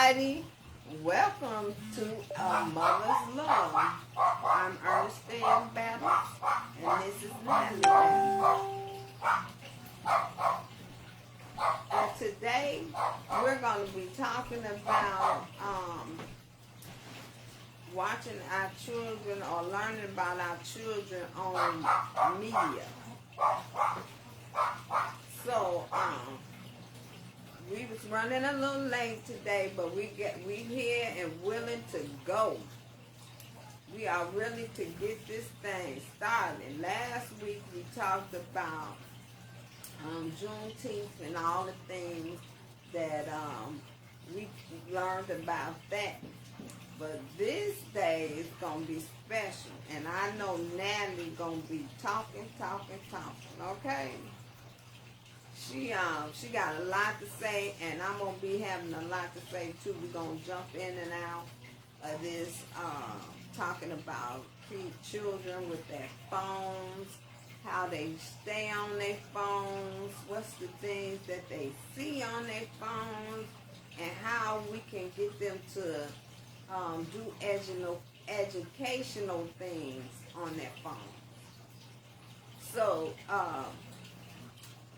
everybody. Welcome to A Mother's Love. I'm Ernestine Battles, and this is Natalie Battles. And today, we're going to be talking about watching our children or learning about our children on media. So, we was running a little late today, but we here and willing to go. We are ready to get this thing started. Last week we talked about Juneteenth and all the things that we learned about that. But this day is gonna be special, and I know Natalie gonna be talking, okay? She got a lot to say, and I'm gonna be having a lot to say too. We're gonna jump in and out of this, talking about children with their phones, how they stay on their phones, what's the things that they see on their phones, and how we can get them to do educational things on their phone. So,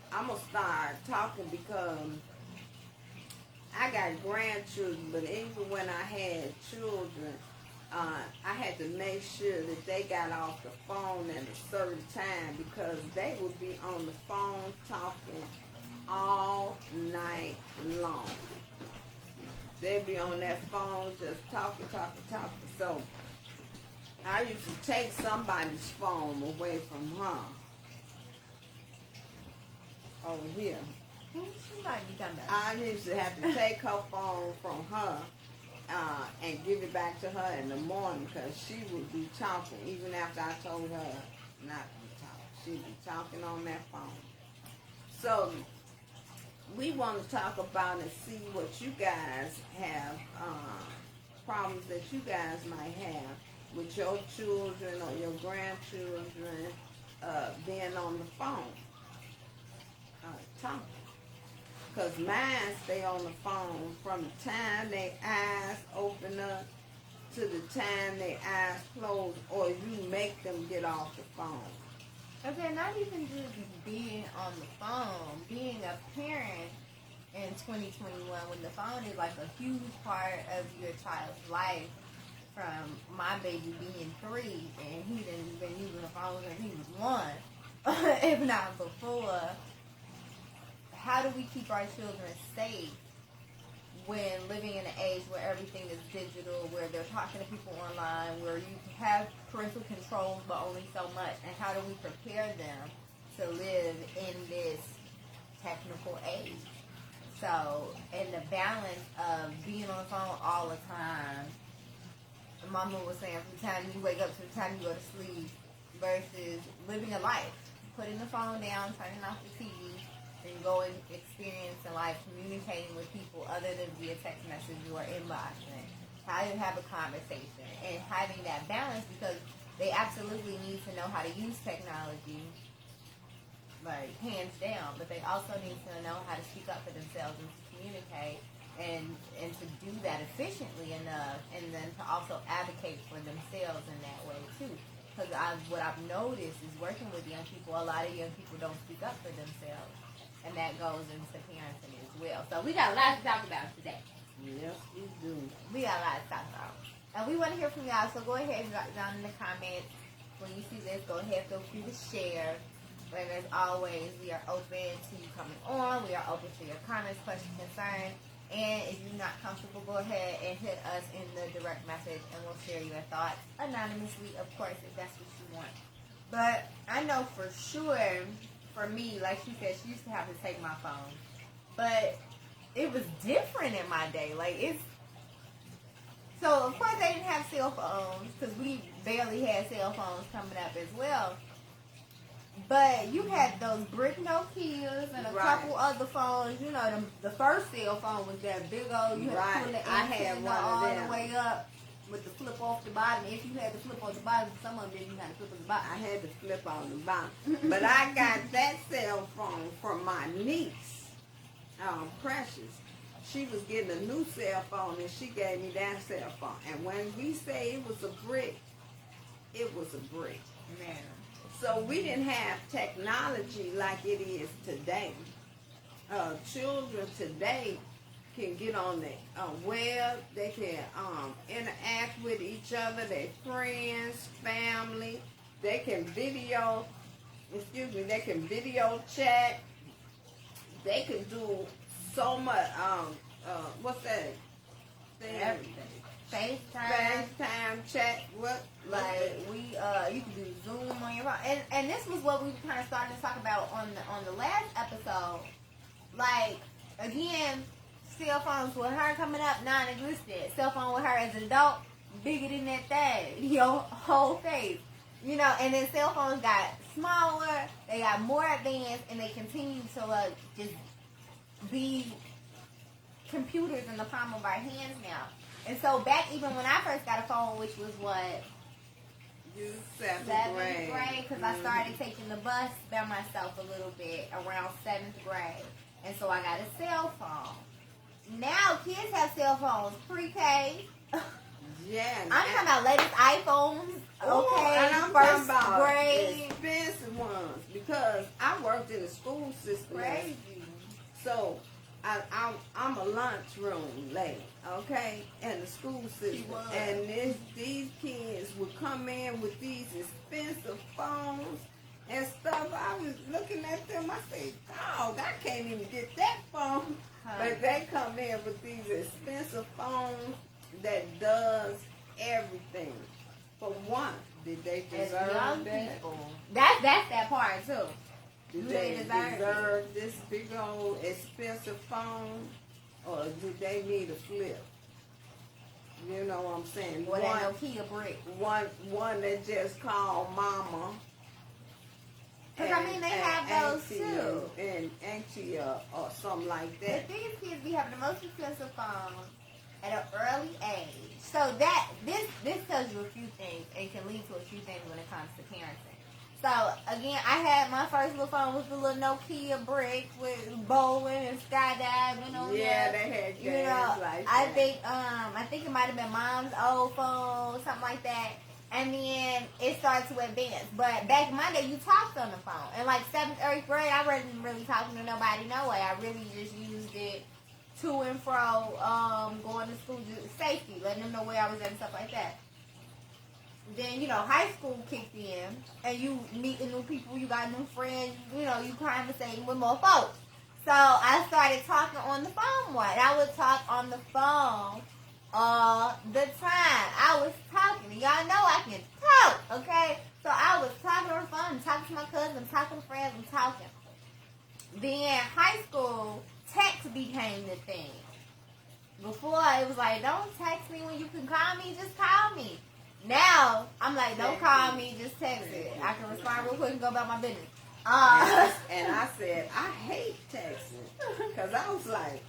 I'm going to start talking because I got grandchildren, but even when I had children, I had to make sure that they got off the phone at a certain time because they would be on the phone talking all night long. They'd be on that phone just talking. So I used to take somebody's phone away from her. Over here. I used to have to take her phone from her and give it back to her in the morning because she would be talking even after I told her not to talk. She'd be talking on that phone. So we want to talk about and see what you guys have, problems that you guys might have with your children or your grandchildren being on the phone. Talking. Because mine stay on the phone from the time their eyes open up to the time their eyes close, or you make them get off the phone. Okay, not even just being on the phone, being a parent in 2021 when the phone is like a huge part of your child's life, from my baby being 3 and he done been using the phone when he was 1, if not before. How do we keep our children safe when living in an age where everything is digital, where they're talking to people online, where you have parental controls but only so much? And how do we prepare them to live in this technical age? So, in the balance of being on the phone all the time, Mama was saying from the time you wake up to the time you go to sleep versus living a life, putting the phone down, turning off the TV, and going experiencing life, communicating with people other than via text message or inboxing, how to have a conversation, and having that balance because they absolutely need to know how to use technology, like hands down, but they also need to know how to speak up for themselves and to communicate and to do that efficiently enough, and then to also advocate for themselves in that way too. Because what I've noticed is working with young people, a lot of young people don't speak up for themselves. And that goes into parenting as well. So we got a lot to talk about today. Yes, we do. We got a lot to talk about. And we want to hear from y'all. So go ahead and drop down in the comments. When you see this, go ahead, feel free to share. And as always, we are open to you coming on. We are open to your comments, questions, concerns. And if you're not comfortable, go ahead and hit us in the direct message and we'll share your thoughts anonymously, of course, if that's what you want. But I know for sure, for me, like she said, she used to have to take my phone. But it was different in my day. So, of course, they didn't have cell phones because we barely had cell phones coming up as well. But you had those brick Nokias and a couple other phones. You know, the first cell phone was that big old, you had to pull the antenna all the way up with the flip off the bottom. If you had to flip off the bottom, some of them didn't have to flip on the bottom. I had to flip on the bottom. But I got that cell phone from my niece, Precious. she was getting a new cell phone, and she gave me that cell phone. And when we say it was a brick, it was a brick. Man. So we didn't have technology like it is today. Children today can get on the web. They can interact with each other, their friends, family. They can video. They can video chat. They can do so much. What's that thing? Everything. FaceTime, chat. What? like you can do Zoom on your phone, and this was what we kind of started to talk about on the last episode. Like, again, cell phones with her coming up non-existent. Cell phone with her as an adult, bigger than that thing, your whole face. You know, and then cell phones got smaller, they got more advanced, and they continue to just be computers in the palm of our hands now. And so back even when I first got a phone, which was what? Seventh grade. Because I started taking the bus by myself a little bit around 7th grade. And so I got a cell phone. Now kids have cell phones pre-K. Yeah. I'm talking about latest iPhones. Okay, and I'm first talking about grade. expensive ones, because I worked in the school system. Crazy. So I'm a lunchroom lady, okay, in the school system, and these kids would come in with these expensive phones and stuff. I was looking at them. I said, "Dog, I can't even get that phone." But they come in with these expensive phones that does everything. For one, did they deserve young that? people. That's that part too. Did Do they they deserve this big old expensive phone, or do they need a flip? You know what I'm saying? Well, that Nokia brick. One that just called mama. Because I mean, they have those too. And auntie or something like But that. these kids be having the most expensive phones at an early age. So this tells you a few things, and can lead to a few things when it comes to parenting. So again, I had my first little phone was the little Nokia brick with bowling and skydiving on there. Yeah, they had games like that. I think it might have been mom's old phone, something like that. And then it started to advance. But back in my day, you talked on the phone. And like 7th, 8th grade, I wasn't really talking to nobody no way. I really just used it to and fro, going to school, just safety, letting them know where I was at and stuff like that. Then, you know, high school kicked in, and you meeting new people, you got new friends, you know, you conversating with more folks. So I started talking on the phone more, and I would talk on the phone all the time. I was talking, and y'all know I can talk, okay? So I was talking on the phone, and talking to my cousins, talking to friends, and talking. Then high school, text became the thing. Before, it was like, don't text me when you can call me, just call me. Now, I'm like, don't call me, just text it. I can respond real quick and go about my business. And I said, I hate texting. Because I was like,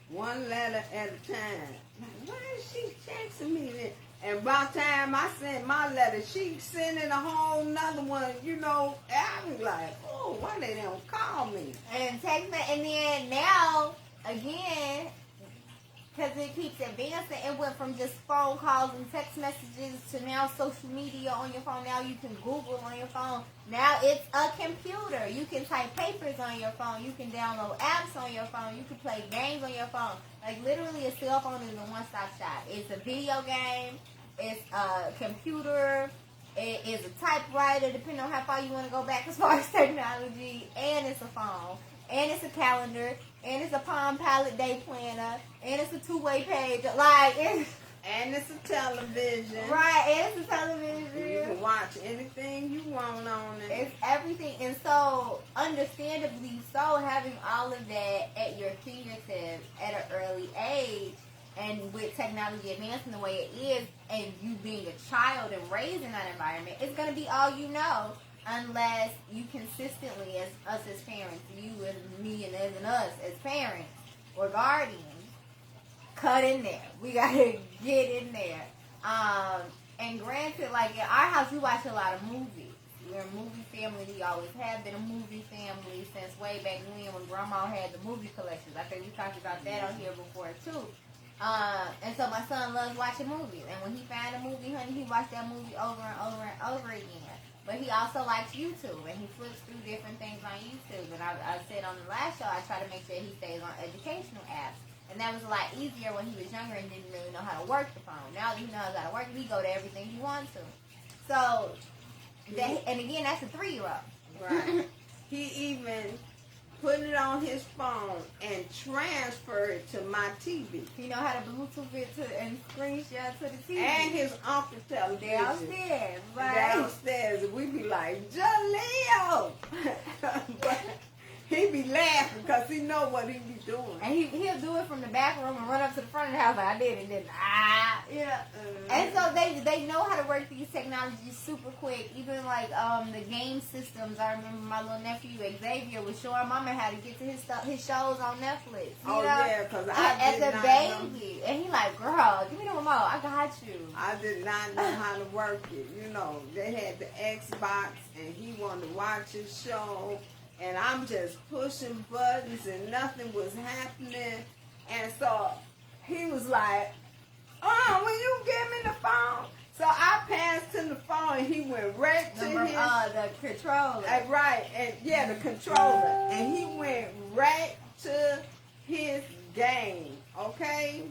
one letter at a time. Like, why is she texting me then? And by the time I sent my letter, she sending a whole nother one, you know. I was like, oh, why they don't call me? And text me, and then now, again, because it keeps advancing, it went from just phone calls and text messages to now social media on your phone. Now you can Google on your phone. Now it's a computer. You can type papers on your phone. You can download apps on your phone. You can play games on your phone. Like, literally, a cell phone is a one-stop shop. It's a video game. It's a computer. It is a typewriter, depending on how far you want to go back as far as technology. And it's a phone. And it's a calendar, and it's a Palm Pilot day planner, and it's a two-way page. Like, And it's a television. Right, and it's a television. You can watch anything you want on it. It's everything. And so, understandably so, having all of that at your fingertips at an early age, and with technology advancing the way it is, and you being a child and raised in that environment, it's going to be all you know. Unless you consistently, as us as parents, you and me and us as parents or guardians, cut in there. We gotta get in there. And granted, like in our house, we watch a lot of movies. we're a movie family. We always have been a movie family since way back when Grandma had the movie collections. I think we talked about that on here before too. And so my son loves watching movies. And when he found a movie, honey, he watched that movie over and over and over again. But he also likes YouTube, and he flips through different things on YouTube. And I said on the last show, I try to make sure he stays on educational apps. And that was a lot easier when he was younger and didn't really know how to work the phone. Now that he knows how to work it, he go to everything he wants to. So, and again, that's a 3-year-old. Right. He even put it on his phone and transfer it to my TV. He know how to Bluetooth it and screen share to the TV. And his uncle television. Downstairs, right? Downstairs. And we be like, Jaleo! But he be laughing because he know what he be doing. And he'll do it from the back room and run up to the front of the house like, I did it, didn't I? Yeah. And so they know how to work these technologies super quick. Even like the game systems. I remember my little nephew Xavier was showing Mama how to get to his shows on Netflix. Oh, yeah, because as a baby. Know. And he like, girl, give me the remote. I got you. I did not know how to work it. You know, they had the Xbox and he wanted to watch his show. And I'm just pushing buttons and nothing was happening. And so he was like, will you give me the phone? So I passed him the phone and he went right to the controller. Right, and yeah, the controller. And he went right to his game, okay?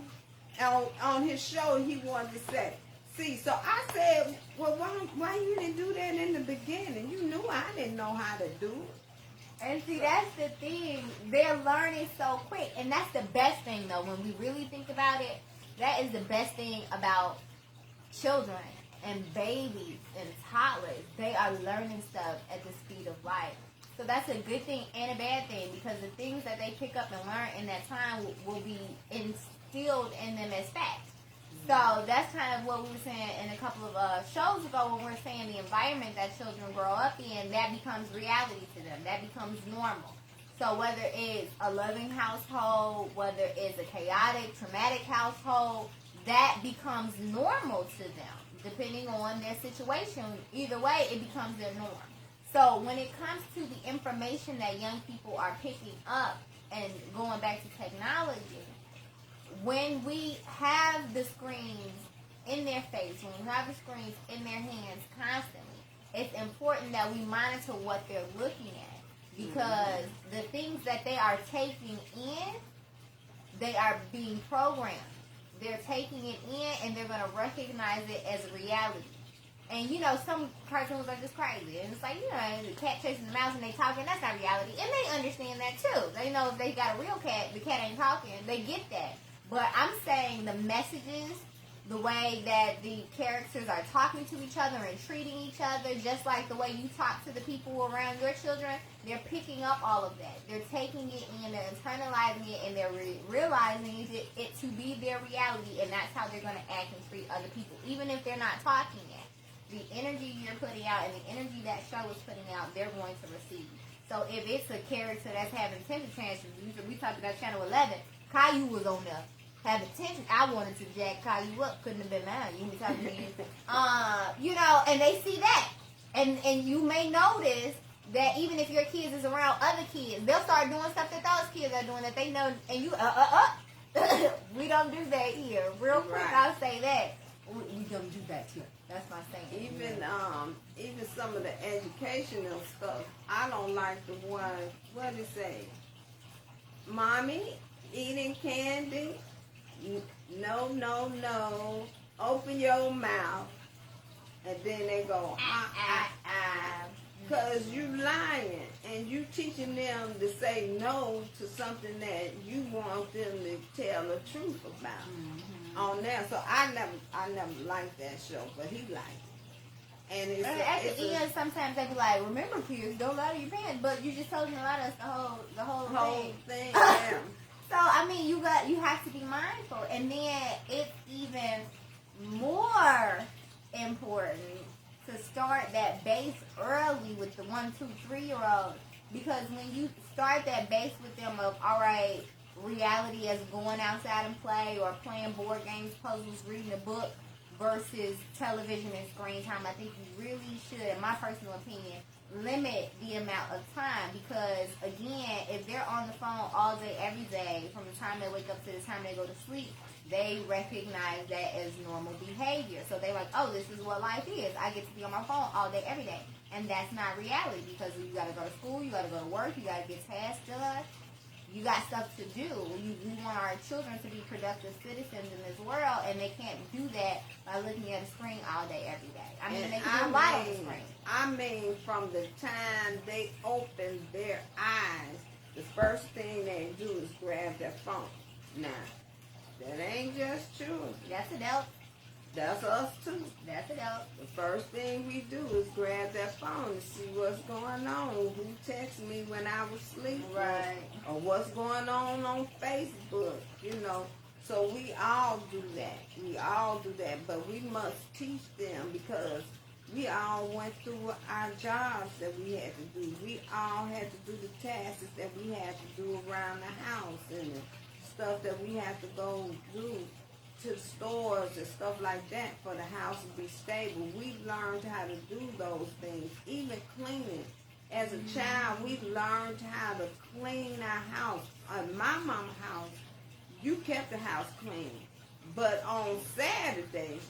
On his show he wanted to say. See, so I said, well, why you didn't do that in the beginning? You knew I didn't know how to do it. And see, that's the thing. They're learning so quick. And that's the best thing, though. When we really think about it, that is the best thing about children and babies and toddlers. They are learning stuff at the speed of light. So that's a good thing and a bad thing, because the things that they pick up and learn in that time will be instilled in them as facts. So that's kind of what we were saying in a couple of shows ago, when we're saying the environment that children grow up in, that becomes reality to them. That becomes normal. So whether it's a loving household, whether it's a chaotic, traumatic household, that becomes normal to them, depending on their situation. Either way, it becomes their norm. So when it comes to the information that young people are picking up, and going back to technology, when we have the screens in their face, when we have the screens in their hands constantly, it's important that we monitor what they're looking at, because the things that they are taking in, they are being programmed. They're taking it in and they're going to recognize it as a reality. And, you know, some cartoons are just crazy. And it's like, you know, the cat chasing the mouse and they talking, that's not reality. And they understand that too. They know if they got a real cat, the cat ain't talking. They get that. But I'm saying the messages, the way that the characters are talking to each other and treating each other, just like the way you talk to the people around your children, they're picking up all of that. They're taking it in, they're internalizing it, and they're realizing it to be their reality, and that's how they're going to act and treat other people, even if they're not talking yet. The energy you're putting out and the energy that show is putting out, they're going to receive. So if it's a character that's having temper tantrums, we talked about Channel 11, Caillou was on there. Have attention. I wanted to jack Caillou up. Couldn't have been mine. You hear me talking to you? You know, and they see that. And you may notice that even if your kids is around other kids, they'll start doing stuff that those kids are doing that they know. And you, we don't do that here. Real quick, right. I'll say that. We don't do that here. That's my saying. Even some of the educational stuff, I don't like the one, what did it say? Mommy eating candy? No. Open your mouth. And then they go, because you lying and you teaching them to say no to something that you want them to tell the truth about on there. So I never liked that show, but he liked it. And it's at the end, sometimes they be like, remember kids, don't lie to your parents, but you just told them to lie to us the whole thing. Yeah. So I mean, you have to be mindful, and then it's even more important to start that base early with the 1, 2, 3-year-olds, because when you start that base with them of, all right, reality as going outside and play or playing board games, puzzles, reading a book, versus television and screen time. I think you really should, in my personal opinion, limit the amount of time, because again, if they're on the phone all day every day from the time they wake up to the time they go to sleep, they recognize that as normal behavior. So they're like, oh, this is what life is. I get to be on my phone all day every day. And that's not reality, because you got to go to school, you got to go to work, you got to get tasks done, you got stuff to do. We want our children to be productive citizens in this world, and they can't do that by looking at a screen all day every day. I mean, they can do a lot on the screen. I mean, from the time they open their eyes, the first thing they do is grab their phone. Now, that ain't just children. That's adults. That's us too. That's adults. The first thing we do is grab that phone and see what's going on. Who texted me when I was asleep? Right. Or what's going on Facebook, you know. So we all do that. We all do that. But we must teach them, because we all went through our jobs that we had to do. We all had to do the tasks that we had to do around the house and the stuff that we had to go do to the stores and stuff like that for the house to be stable. We learned how to do those things. Even cleaning. As a child, we learned how to clean our house. At my mama's house, you kept the house clean. But on Saturdays,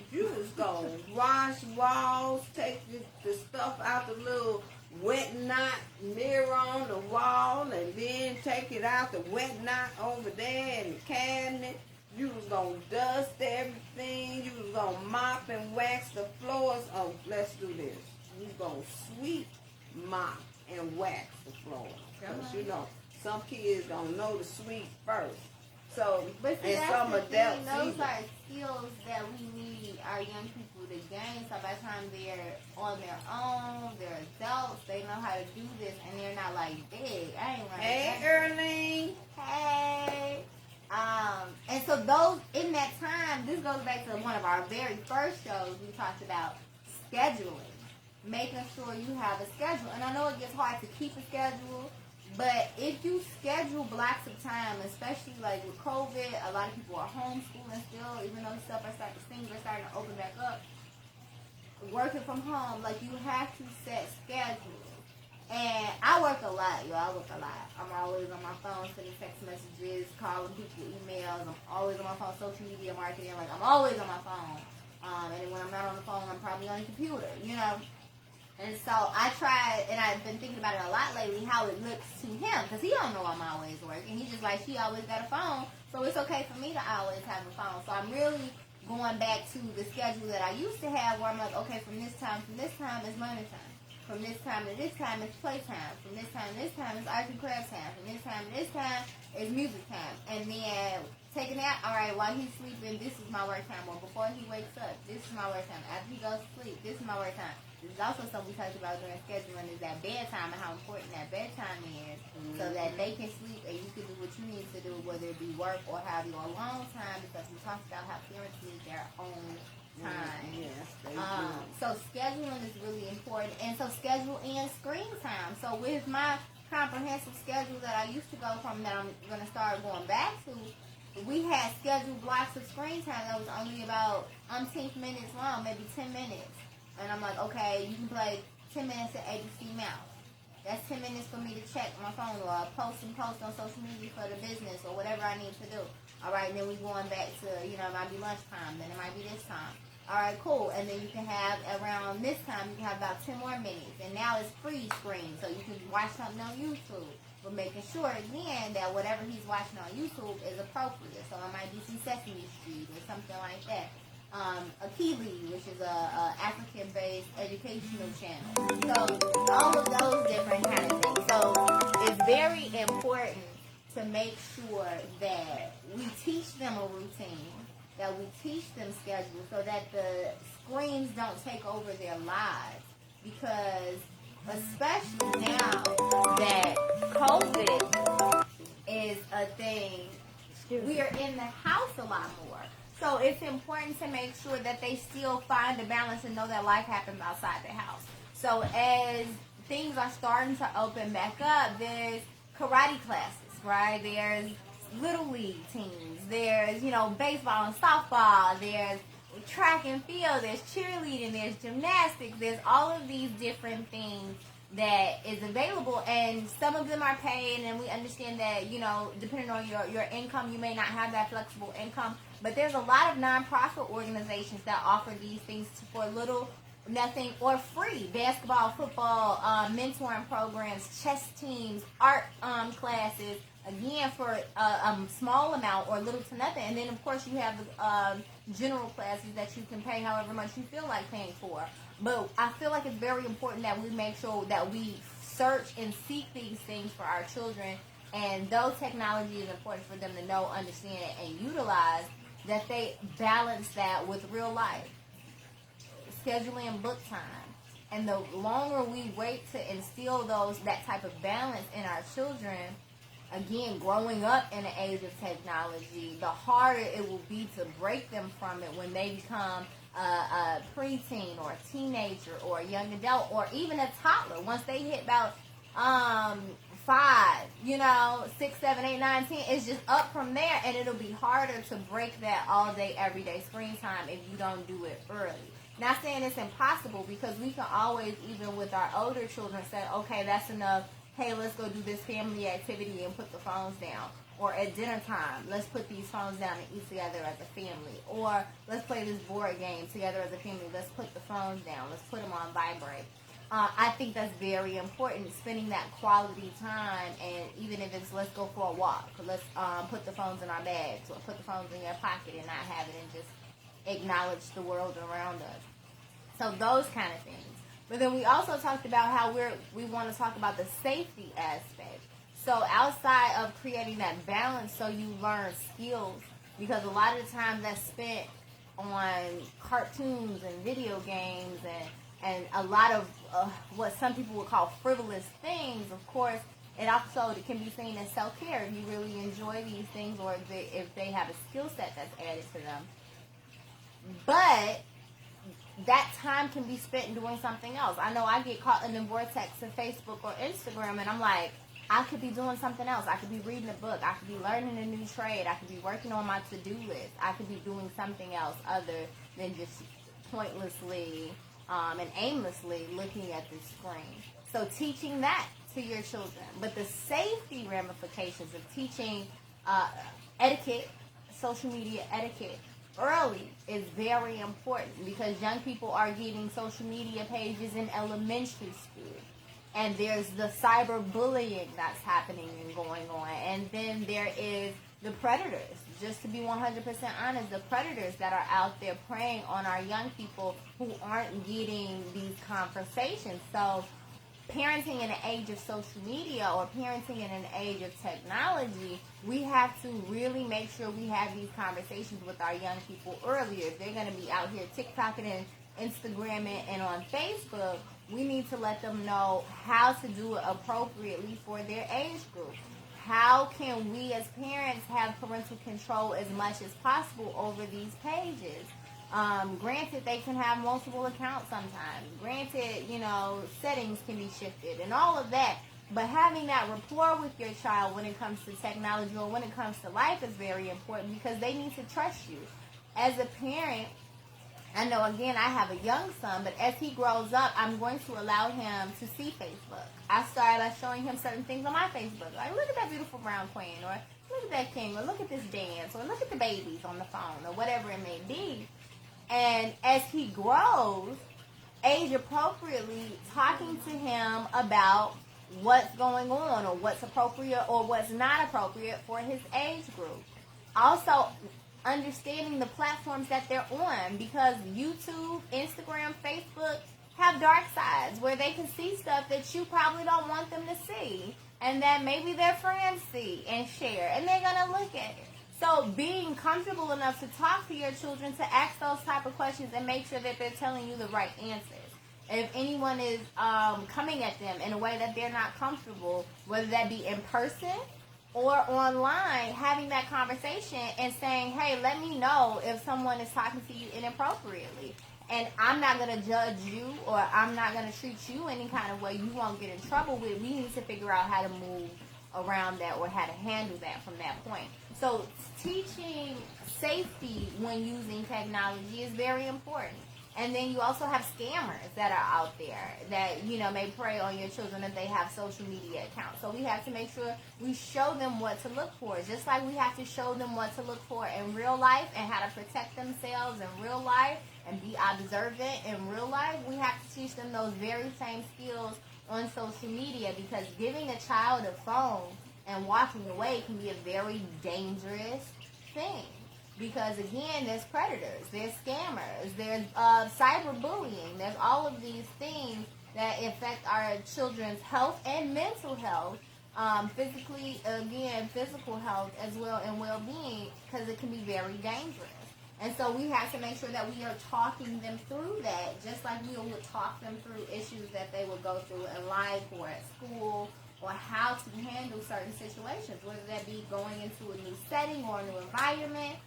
you was going to wash walls, take the stuff out the little wet knot mirror on the wall, and then take it out the wet knot over there in the cabinet. You was going to dust everything. You was going to mop and wax the floors. Oh, let's do this. You going to sweep, mop, and wax the floors. Because, you know, some kids don't know to sweep first. So, but see, and that's some the adults thing. Those either. are skills that we need our young people to gain. So by the time they're on their own, they're adults, they know how to do this, and they're not like, big. I ain't like Hey, that. Erling. Hey. And so those, in that time, this goes back to one of our very first shows. We talked about scheduling, making sure you have a schedule. And I know it gets hard to keep a schedule, but if you schedule blocks of time, especially like with COVID, a lot of people are homeschooling still, even though stuff are starting, things are starting to open back up. Working from home, like, you have to set schedules. And I work a lot, y'all. I work a lot. I'm always on my phone, sending text messages, calling people, emails. I'm always on my phone, social media marketing. Like, I'm always on my phone. And when I'm not on the phone, I'm probably on the computer, you know. And so I tried, and I've been thinking about it a lot lately, how it looks to him, because he don't know I'm always working. He's just like, she always got a phone, so it's okay for me to always have a phone. So I'm really going back to the schedule that I used to have, where I'm like, okay, from this time to this time is learning time. From this time to this time is playtime. From this time to this time is arts and crafts time. From this time to this time is music time. And then taking out, all right, while he's sleeping, this is my work time. Or before he wakes up, this is my work time. After he goes to sleep, this is my work time. This is also something we talked about during scheduling, is that bedtime and how important that bedtime is, so that they can sleep and you can do what you need to do, whether it be work or have your alone time, because we talked about how parents need their own time. Yes, they do. So scheduling is really important, and so schedule and screen time. So with my comprehensive schedule that I used to go from, that I'm going to start going back to, we had scheduled blocks of screen time that was only about umpteen minutes long, maybe 10 minutes. And I'm like, okay, you can play 10 minutes of ABC Mouse. That's 10 minutes for me to check my phone, or post on social media for the business, or whatever I need to do. All right, and then we going back to, you know, it might be lunchtime, then it might be this time. All right, cool. And then you can have, around this time, you can have about 10 more minutes. And now it's free screen, so you can watch something on YouTube. But making sure, again, that whatever he's watching on YouTube is appropriate. So it might be some Sesame Street or something like that. Akili, which is a African-based educational channel. So all of those different kind of things. So it's very important to make sure that we teach them a routine, that we teach them schedule, so that the screens don't take over their lives. Because especially now that COVID is a thing, we are in the house a lot more. So it's important to make sure that they still find a balance and know that life happens outside the house. So as things are starting to open back up, there's karate classes, right? There's little league teams. There's, you know, baseball and softball. There's track and field, there's cheerleading, there's gymnastics, there's all of these different things that is available, and some of them are paid, and we understand that, you know, depending on your income, you may not have that flexible income, but there's a lot of nonprofit organizations that offer these things for little, nothing, or free. Basketball, football, mentoring programs, chess teams, art classes, again, for a small amount or little to nothing. And then, of course, you have the general classes that you can pay however much you feel like paying for. But I feel like it's very important that we make sure that we search and seek these things for our children. And though technology is important for them to know, understand, and utilize, that they balance that with real life. Scheduling book time. And the longer we wait to instill that type of balance in our children, again, growing up in the age of technology, the harder it will be to break them from it when they become a preteen or a teenager or a young adult or even a toddler. Once they hit about 5, 6, 7, 8, 9, 10, it's just up from there, and it'll be harder to break that all day, everyday screen time if you don't do it early. Not saying it's impossible, because we can always, even with our older children, say, okay, that's enough. Hey, let's go do this family activity and put the phones down. Or at dinner time, let's put these phones down and eat together as a family. Or let's play this board game together as a family. Let's put the phones down. Let's put them on vibrate. I think that's very important, spending that quality time. And even if it's, let's go for a walk. Let's put the phones in our bags. Or put the phones in your pocket and not have it, and just acknowledge the world around us. So those kind of things. But then we also talked about how we want to talk about the safety aspect. So outside of creating that balance, so you learn skills, because a lot of the time that's spent on cartoons and video games and a lot of what some people would call frivolous things. Of course, it also can be seen as self-care if you really enjoy these things, or if they have a skill set that's added to them. But that time can be spent doing something else. I know I get caught in the vortex of Facebook or Instagram, and I'm like, I could be doing something else. I could be reading a book. I could be learning a new trade. I could be working on my to-do list. I could be doing something else other than just pointlessly and aimlessly looking at the screen. So teaching that to your children. But the safety ramifications of teaching etiquette, social media etiquette, early is very important, because young people are getting social media pages in elementary school. And there's the cyberbullying that's happening and going on. And then there is the predators. Just to be 100% honest, the predators that are out there preying on our young people who aren't getting these conversations. So parenting in an age of social media, or parenting in an age of technology, we have to really make sure we have these conversations with our young people earlier. If they're going to be out here TikToking and Instagramming and on Facebook, we need to let them know how to do it appropriately for their age group. How can we as parents have parental control as much as possible over these pages? Granted, they can have multiple accounts sometimes. Granted, settings can be shifted and all of that. But having that rapport with your child when it comes to technology or when it comes to life is very important, because they need to trust you. As a parent, I know, again, I have a young son, but as he grows up, I'm going to allow him to see Facebook. I started by showing him certain things on my Facebook. Like, look at that beautiful brown queen, or look at that king, or look at this dance, or look at the babies on the phone, or whatever it may be. And as he grows, age appropriately, talking to him about what's going on, or what's appropriate or what's not appropriate for his age group. Also, understanding the platforms that they're on, because YouTube, Instagram, Facebook have dark sides where they can see stuff that you probably don't want them to see, and that maybe their friends see and share, and they're going to look at it. So being comfortable enough to talk to your children, to ask those type of questions and make sure that they're telling you the right answers. If anyone is coming at them in a way that they're not comfortable, whether that be in person or online, having that conversation and saying, hey, let me know if someone is talking to you inappropriately. And I'm not going to judge you, or I'm not going to treat you any kind of way you won't get in trouble with. We need to figure out how to move around that, or how to handle that from that point. So teaching safety when using technology is very important. And then you also have scammers that are out there that, may prey on your children if they have social media accounts. So we have to make sure we show them what to look for. Just like we have to show them what to look for in real life and how to protect themselves in real life and be observant in real life, we have to teach them those very same skills on social media, because giving a child a phone and walking away can be a very dangerous thing. Because again, there's predators, there's scammers, there's cyberbullying, there's all of these things that affect our children's health and mental health, physical health as well, and well-being, because it can be very dangerous. And so we have to make sure that we are talking them through that, just like we would talk them through issues that they would go through in life or at school, or how to handle certain situations, whether that be going into a new setting or a new environment.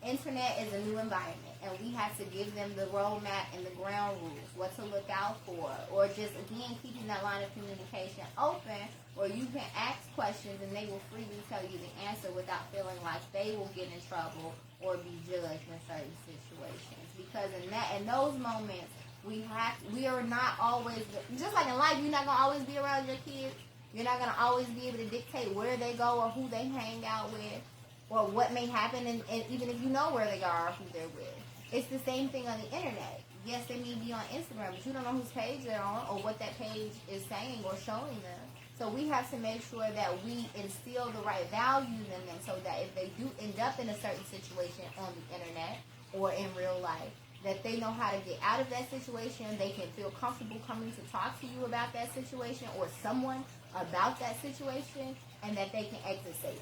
Internet is a new environment, and we have to give them the roadmap and the ground rules, what to look out for, or just, again, keeping that line of communication open, where you can ask questions and they will freely tell you the answer without feeling like they will get in trouble or be judged in certain situations. Because in those moments, we are not always, just like in life, you're not going to always be around your kids. You're not going to always be able to dictate where they go or who they hang out with, or what may happen, and even if you know where they are or who they're with. It's the same thing on the internet. Yes, they may be on Instagram, but you don't know whose page they're on or what that page is saying or showing them. So we have to make sure that we instill the right values in them, so that if they do end up in a certain situation on the internet or in real life, that they know how to get out of that situation. They can feel comfortable coming to talk to you about that situation or someone about that situation, and that they can exit safely.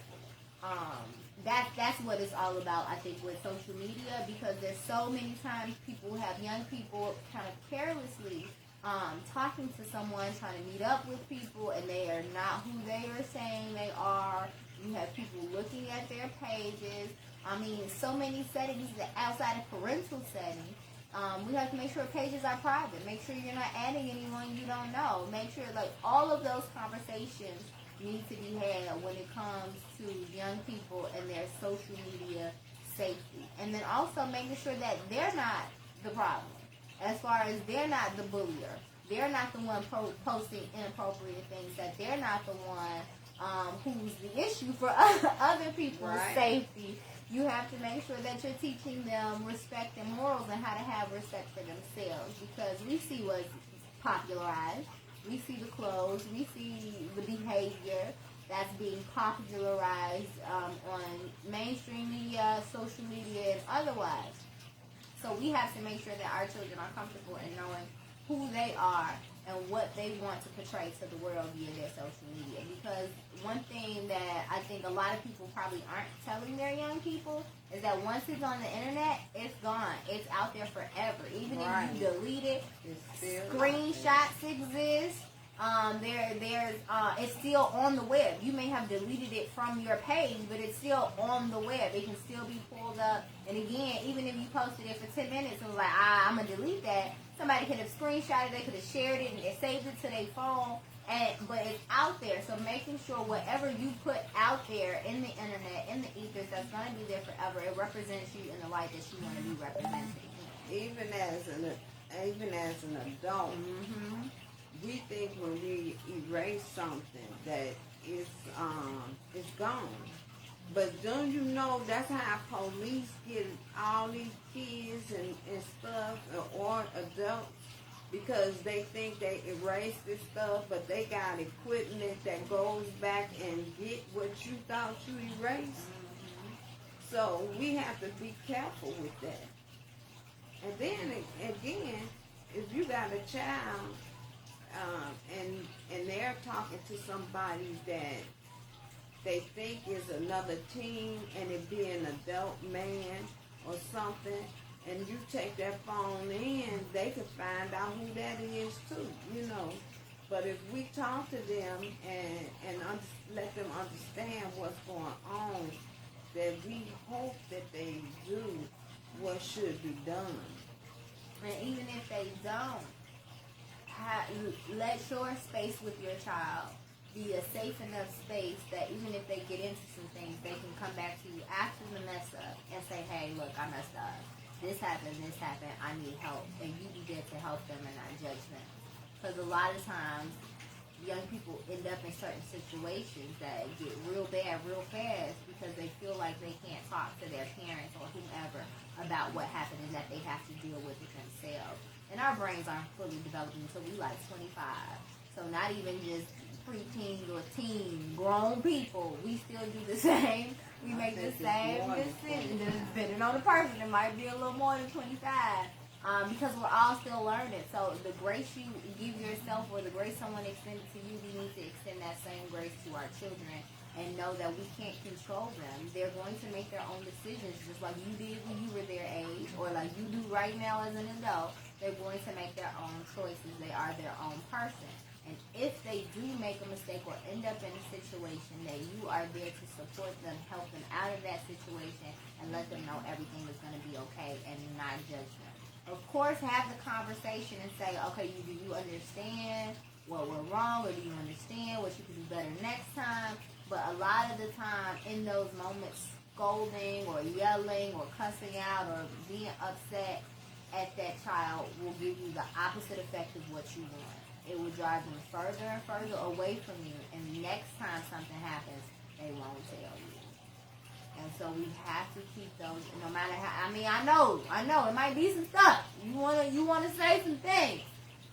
That's what it's all about, I think, with social media, because there's so many times people have young people kind of carelessly talking to someone, trying to meet up with people, and they are not who they are saying they are. You have people looking at their pages. I mean, so many settings that outside of parental settings. We have to make sure pages are private. Make sure you're not adding anyone you don't know. Make sure, all of those conversations need to be had when it comes to young people and their social media safety. And then also making sure that they're not the problem, as far as they're not the bullier. They're not the one posting inappropriate things, that they're not the one who's the issue for other people's safety. You have to make sure that you're teaching them respect and morals and how to have respect for themselves, because we see what's popularized. We see the clothes, we see the behavior that's being popularized on mainstream media, social media, and otherwise. So we have to make sure that our children are comfortable in knowing who they are and what they want to portray to the world via their social media. Because one thing that I think a lot of people probably aren't telling their young people is that once it's on the internet, it's gone. It's out there forever. Even if you delete it, screenshots exist. It's still on the web. You may have deleted it from your page, but it's still on the web. It can still be pulled up. And again, even if you posted it for 10 minutes and was like, I'm going to delete that, somebody could have screenshotted it, they could have shared it, and they saved it to their phone. But it's out there. So making sure whatever you put out there in the internet, in the ethers, that's going to be there forever. It represents you in the light that you want to be represented. Even as an adult, we think when we erase something that it's gone. But don't you know that's how police get all these kids and stuff, or adults, because they think they erased this stuff, but they got equipment that goes back and get what you thought you erased. So we have to be careful with that. And then again, if you got a child and they're talking to somebody that they think is another teen, and it be an adult man or something, and you take that phone in, they could find out who that is too, But if we talk to them and let them understand what's going on, that we hope that they do what should be done. And even if they don't, let your space with your child be a safe enough space that even if they get into some things, they can come back to you after the mess up and say, hey, look, I messed up. This happened, I need help. And you be there to help them and not judge them. Because a lot of times, young people end up in certain situations that get real bad real fast because they feel like they can't talk to their parents or whomever about what happened and that they have to deal with it themselves. And our brains aren't fully developed until we like 25. So not even just pre-teens or teens, grown people, we still do the same. We make the same decisions. Depending on the person, it might be a little more than 25. Because we're all still learning. So the grace you give yourself or the grace someone extended to you, we need to extend that same grace to our children and know that we can't control them. They're going to make their own decisions just like you did when you were their age or like you do right now as an adult. They're going to make their own choices. They are their own person. And if they do make a mistake or end up in a situation, that you are there to support them, help them out of that situation, and let them know everything is going to be okay and not judge them. Of course, have the conversation and say, okay, do you understand what went wrong, or do you understand what you could do better next time? But a lot of the time, in those moments, scolding or yelling or cussing out or being upset at that child will give you the opposite effect of what you want. It will drive them further and further away from you, and next time something happens, they won't tell you. And so we have to keep those, no matter how, I know, it might be some stuff. You wanna say some things,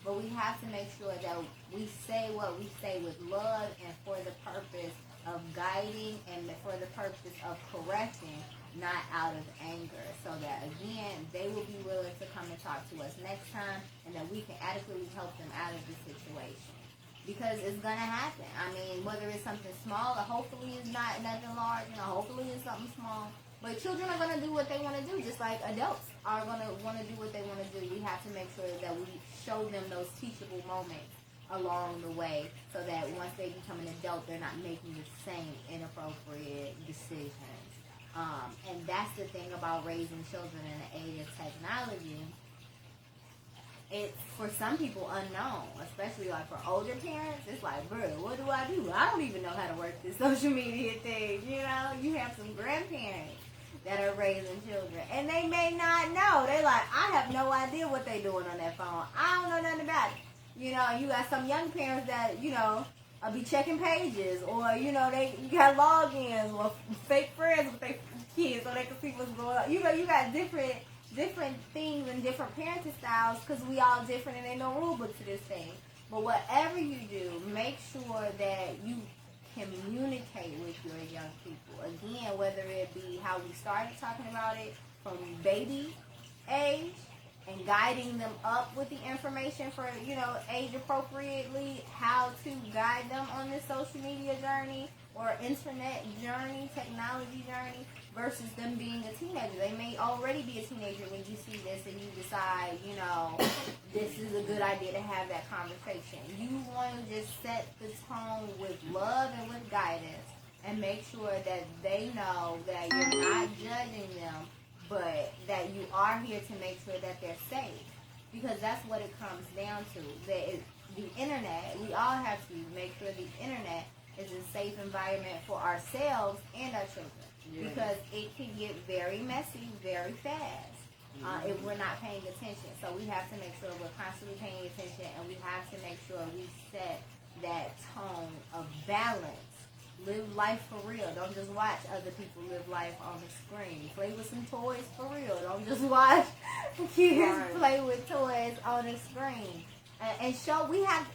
but we have to make sure that we say what we say with love and for the purpose of guiding and for the purpose of correcting, not out of anger, so that again they will be willing to come and talk to us next time, and that we can adequately help them out of the situation. Because it's gonna happen. Whether it's something small or hopefully it's not nothing large, hopefully it's something small. But children are gonna do what they want to do, just like adults are gonna want to do what they want to do. We have to make sure that we show them those teachable moments along the way, so that once they become an adult, they're not making the same inappropriate decisions. And that's the thing about raising children in the age of technology. It's for some people unknown, especially like for older parents. It's like, bro, what do? I don't even know how to work this social media thing. You have some grandparents that are raising children, and they may not know. They like, I have no idea what they doing on that phone. I don't know nothing about it. You got some young parents that I'll be checking pages, or you got logins or fake friends with their kids so they can see what's going on. You got different things and different parenting styles because we all different and ain't no rule book to this thing. But whatever you do, make sure that you communicate with your young people. Again, whether it be how we started talking about it from baby age, and guiding them up with the information for, age appropriately, how to guide them on this social media journey or internet journey, technology journey, versus them being a teenager. They may already be a teenager when you see this and you decide, this is a good idea to have that conversation. You want to just set the tone with love and with guidance and make sure that they know that you're not judging them, but that you are here to make sure that they're safe. Because that's what it comes down to. The internet, we all have to make sure the internet is a safe environment for ourselves and our children. Yes. Because it can get very messy very fast if we're not paying attention. So we have to make sure we're constantly paying attention, and we have to make sure we set that tone of balance. Live life for real. Don't just watch other people live life on the screen. Play with some toys for real. Don't just watch kids play with toys on the screen. And show,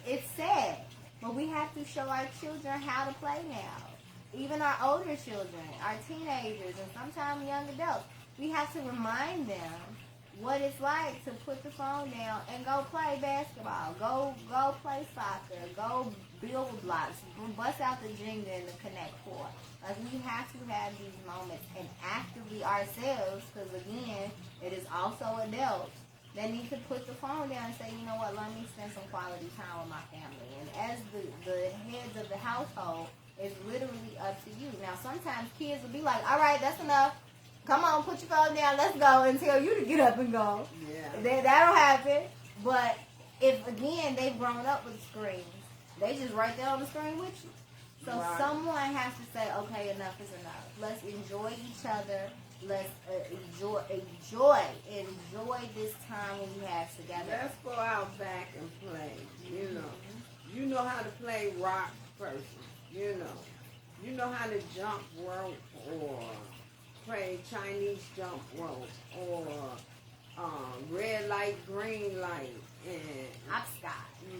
it's sad, but we have to show our children how to play now. Even our older children, our teenagers, and sometimes young adults. We have to remind them what it's like to put the phone down and go play basketball. Go play soccer. Go build blocks. Bust out the Jenga and the Connect Four. Like, we have to have these moments and actively ourselves, because again, it is also adults that need to put the phone down and say, you know what, let me spend some quality time with my family. And as the heads of the household, it's literally up to you. Now, sometimes kids will be like, all right, that's enough. Come on, put your phone down, let's go, and tell you to get up and go. Yeah. That'll happen. But if, again, they've grown up with screens, They just right there on the screen with you. So Right. someone has to say, okay, enough is enough. Let's enjoy each other. Let's enjoy this time when we have together. Let's go out back and play. You know how to play rock person. You know how to jump rope or play Chinese jump rope or red light, green light, and Hopscotch.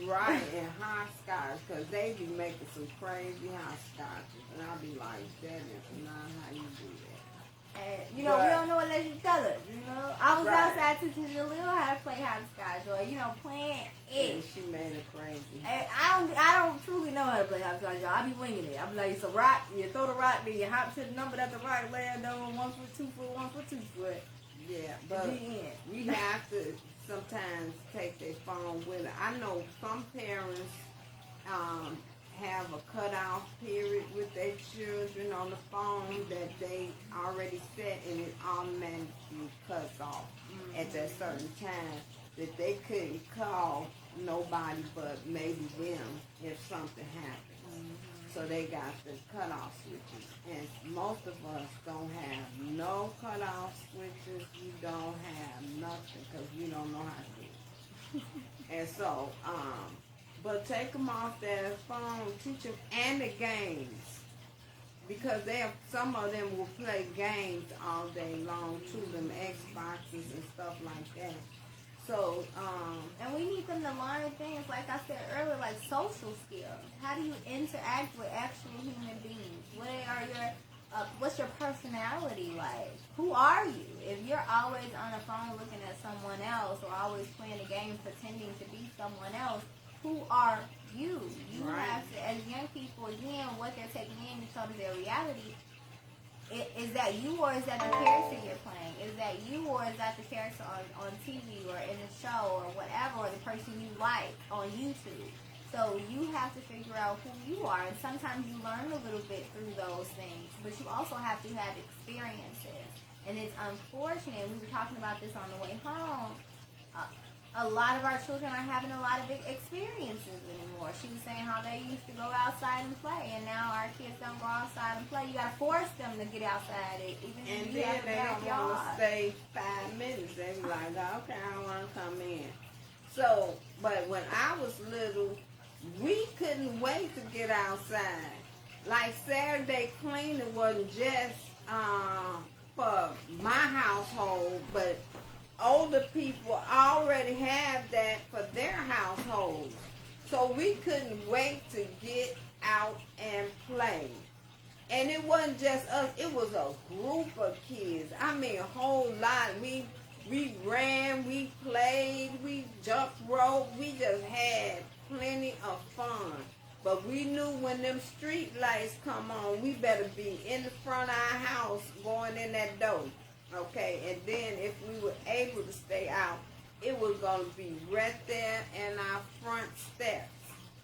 right, and hopscotch, because they be making some crazy hopscotches, and I'll be like, that is not how you do that. And, we don't know unless you tell us, I was Right. outside teaching Jaleel how to play hopscotch, or, playing And it. she made it crazy. And I don't truly know how to play hopscotch, y'all. I be winging it. I be like, it's a rock, you throw the rock, then you hop to the number that the rock land on, 1 foot, 2 foot, 1 foot, 2 foot. Yeah, but The end. we have to sometimes take their phone with it. I know some parents have a cutoff period with their children on the phone that they already set, and it automatically cuts off at that certain time, that they couldn't call nobody but maybe them if something happened. So they got the cutoff switches, and most of us don't have no cutoff switches. You don't have nothing because we don't know how to do it. And so, but take them off their phone, teach them, and the games, because some of them will play games all day long too, them Xboxes and stuff like that. So, and we need them to learn things, like I said earlier, like social skills. How do you interact with actual human beings? What's your personality like? Who are you? If you're always on a phone looking at someone else, or always playing a game pretending to be someone else, who are you? You Right. have to, as young people, again, what they're taking in is sort of their reality. Is that you, or is that the character you're playing? Is that you, or is that the character on TV or in a show or whatever, or the person you like on YouTube? So you have to figure out who you are, and sometimes you learn a little bit through those things, but you also have to have experiences. And it's unfortunate, we were talking about this on the way home, a lot of our children are having a lot of big experiences anymore. She was saying how they used to go outside and play, and now our kids don't go outside and play. You got to force them to get outside, even and if you then have a they don't want backyard. to stay 5 minutes. They be like, okay, I don't want to come in. So, but when I was little, we couldn't wait to get outside. Like Saturday cleaning wasn't just for my household, but older people already have that for their households. So we couldn't wait to get out and play. And it wasn't just us, it was a group of kids. I mean, a whole lot. We ran, we played, we jumped rope, we just had plenty of fun. But we knew when them street lights come on, we better be in the front of our house going in that door. Okay, and then if we were able to stay out, it was going to be right there in our front steps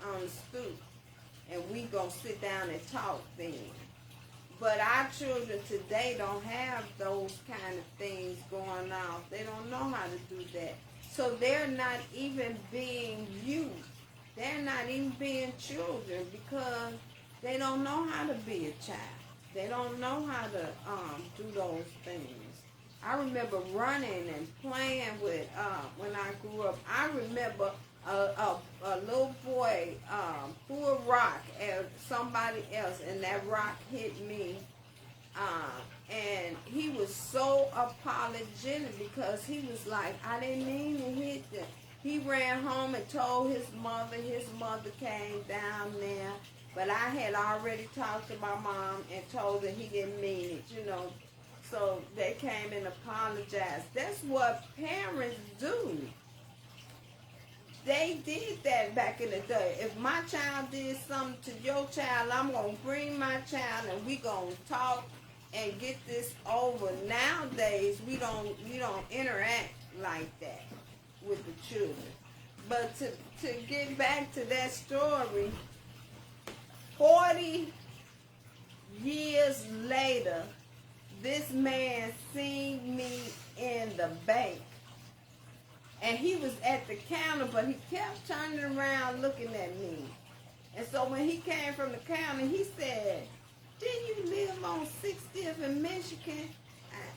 on the stoop. And we going to sit down and talk then. But our children today don't have those kind of things going on. They don't know how to do that. So they're not even being youth. They're not even being children because they don't know how to be a child. They don't know how to do those things. I remember running and playing with, when I grew up, I remember a little boy threw a rock at somebody else, and that rock hit me. And he was so apologetic because he was like, I didn't mean to hit them. He ran home and told his mother. His mother came down there. But I had already talked to my mom and told her he didn't mean it, So they came and apologized. That's what parents do. They did that back in the day. If my child did something to your child, I'm going to bring my child and we going to talk and get this over. Nowadays, we don't interact like that with the children. But to get back to that story, 40 years later, this man seen me in the bank. And he was at the counter, but he kept turning around looking at me. And so when he came from the county, he said, didn't you live on 60th in Michigan?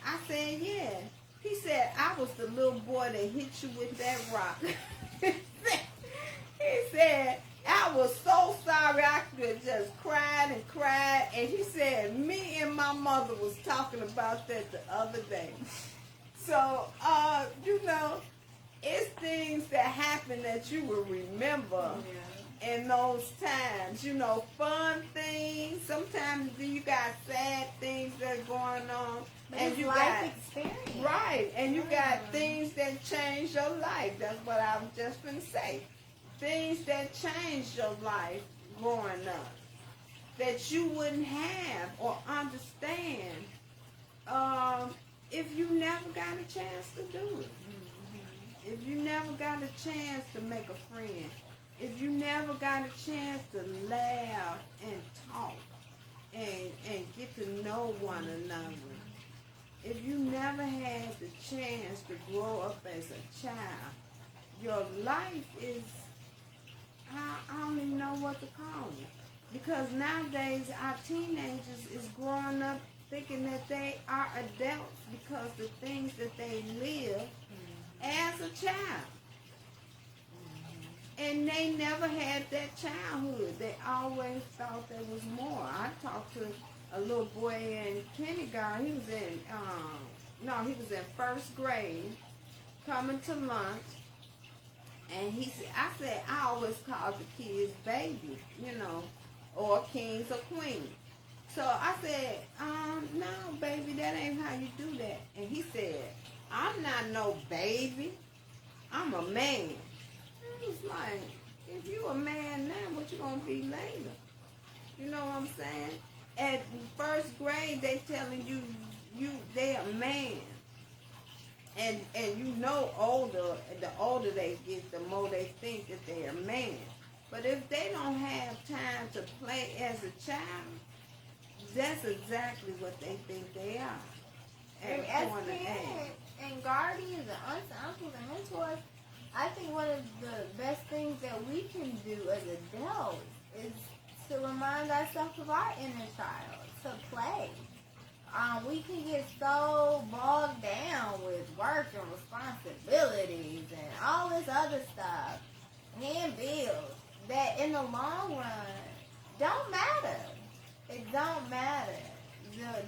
I said, yeah. He said, I was the little boy that hit you with that rock. He said, I was so sorry. I could just cried and cried. And he said, me and my mother was talking about that the other day. So, it's things that happen that you will remember in those times. Fun things. Sometimes you got sad things that are going on. But and it's you life got experience. right, and you got things that change your life. That's what I was just going to say. Things that changed your life growing up that you wouldn't have or understand if you never got a chance to do it. If you never got a chance to make a friend. If you never got a chance to laugh and talk and get to know one another. If you never had the chance to grow up as a child, your life is, I don't even know what to call it. Because nowadays our teenagers is growing up thinking that they are adults because the things that they live as a child. And they never had that childhood. They always thought there was more. I talked to a little boy in kindergarten. He was in first grade, coming to lunch. And I said, I always called the kids baby, or kings or queens. So I said, no, baby, that ain't how you do that. And he said, I'm not no baby. I'm a man. I was like, if you a man now, what you gonna be later? You know what I'm saying? At first grade, they telling you they a man. And the older they get, the more they think that they're a man. But if they don't have time to play as a child, that's exactly what they think they are. And as parents and guardians and aunts and uncles and mentors, I think one of the best things that we can do as adults is to remind ourselves of our inner child, to play. We can get so bogged down with work and responsibilities and all this other stuff, and bills, that in the long run don't matter. It don't matter.